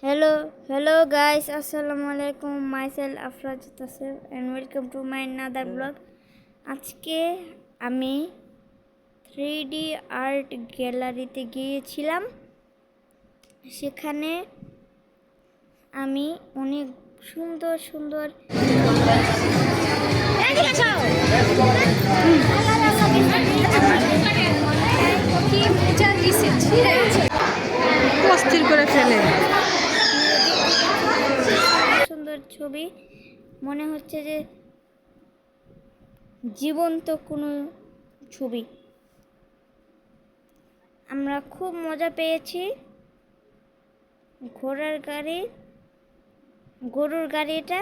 Hello guys, Assalamualaikum. Myself Afraj Tasir and welcome to my another vlog. আজকে আমি 3D art গ্যালারিতে গিয়েছিলাম। সেখানে আমি অনেক সুন্দর সুন্দর অস্থির করে ফেলে সুন্দর ছবি মনে হচ্ছে যে জীবন্ত কোনো ছবি। আমরা খুব মজা পেয়েছি। গরুর গাড়িটা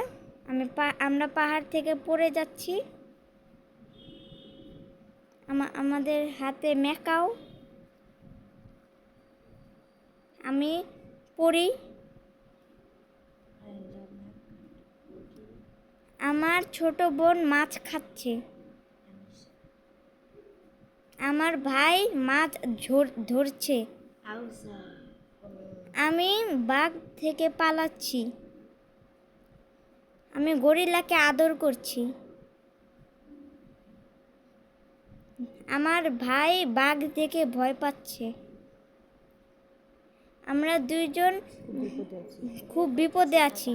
আমরা পাহাড় থেকে পড়ে যাচ্ছি। আমাদের হাতে মেকাও, আমি পড়ি। আমার ছোট বোন মাছ খাচ্ছে। আমার ভাই মাছ ধরছে। আমি বাঘ থেকে পালাচ্ছি। আমি গরিলাকে আদর করছি। আমার ভাই বাঘ দেখে ভয় পাচ্ছে। আমরা দুইজন খুব বিপদে আছি।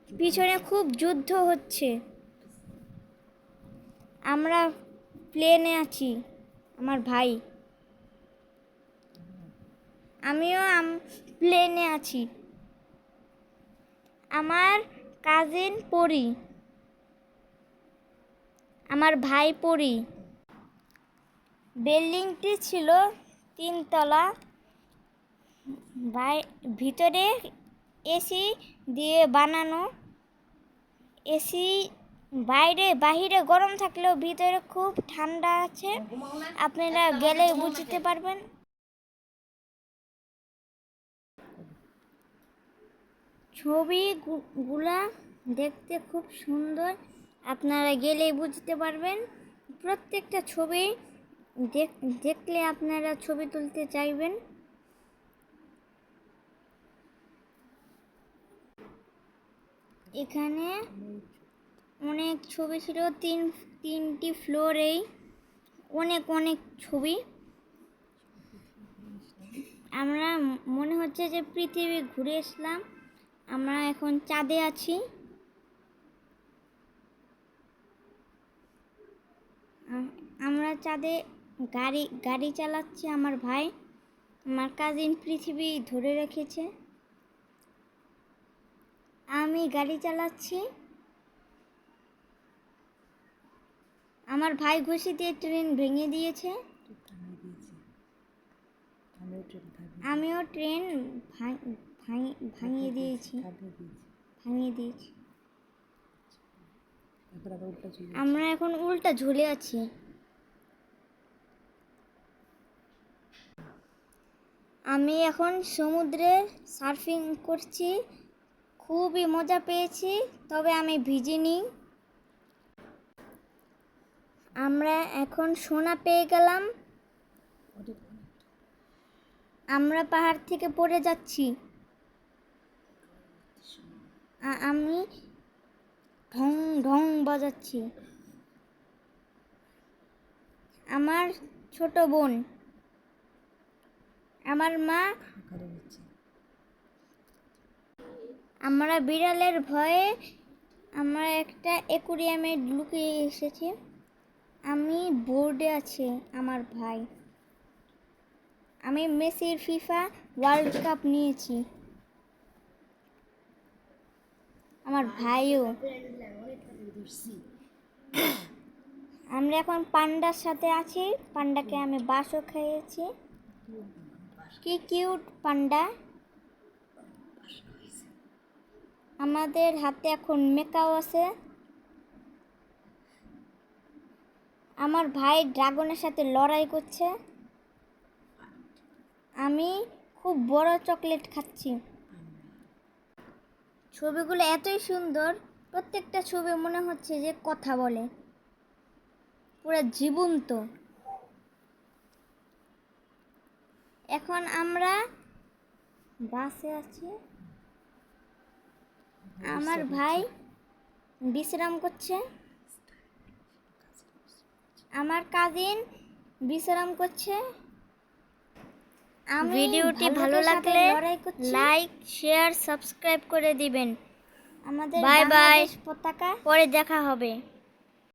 পিছনে খুব যুদ্ধ হচ্ছে। আমরা প্লেনে আছি। আমার ভাই, আমিও প্লেনে আছি। আমার কাজিন পরি, আমার ভাই পরি। বিল্ডিংটি ছিল 3 তলা। ভিতরে এসি দিয়ে বানানো। এসি বাহিরে গরম থাকলেও ভিতরে খুব ঠান্ডা আছে। আপনারা গেলে বুঝতে পারবেন। ছবিগুলা দেখতে খুব সুন্দর। আপনারা গেলেই বুঝতে পারবেন। প্রত্যেকটা ছবি দেখলে আপনারা ছবি তুলতে চাইবেন। এখানে অনেক ছবি ছিল। তিনটি ফ্লোরেই অনেক ছবি। আমরা মনে হচ্ছে যে পৃথিবী ঘুরে আসলাম। আমরা এখন চাঁদে আছি। আমরা চাঁদে গাড়ি চালাচ্ছি। আমার ভাই, আমার কাজিন পৃথিবী ধরে রেখেছে। আমি গাড়ি চালাচ্ছি। আমার ভাই ঘুষি দিয়ে ট্রেন ভেঙে দিয়েছে। আমিও ট্রেন ভাঙিয়ে দিয়েছি। আমরা এখন উল্টা ঝুলে আছি। আমি এখন সমুদ্রে সার্ফিং করছি। খুবই মজা পেয়েছি, তবে আমি ভিজিনি। আমরা এখন সোনা পেয়ে গেলাম। আমরা পাহাড় থেকে পড়ে যাচ্ছি। আমি ঢং ঢং বাজাচ্ছি। আমার ছোট বোন, আমার মা। আমরা বিড়ালের ভয়ে আমরা একটা অ্যাকুরিয়ামে লুকিয়ে এসেছি। আমি বোর্ডে আছি। আমার ভাই, আমি মেসির ফিফা ওয়ার্ল্ড কাপ নিয়েছি। আমার ভাইও। আমরা এখন পান্ডার সাথে আছি। পান্ডাকে আমি বাসও খাইয়েছি। কি কিউট পান্ডা। আমাদের হাতে এখন মেকাও আছে। আমার ভাই ড্রাগনের সাথে লড়াই করছে। আমি খুব বড় চকলেট খাচ্ছি। ছবিগুলো এতই সুন্দর, প্রত্যেকটা ছবি মনে হচ্ছে যে কথা বলে, পুরো জীবন্ত। এখন আমরা বাসে আছি। আমার ভাই বিশ্রাম করছে। আমার কাজিন বিশ্রাম করছে। ভিডিওটি ভালো লাগলে লাইক শেয়ার সাবস্ক্রাইব করে দিবেন। আমাদের বাই বাই, পতাকা পরে দেখা হবে।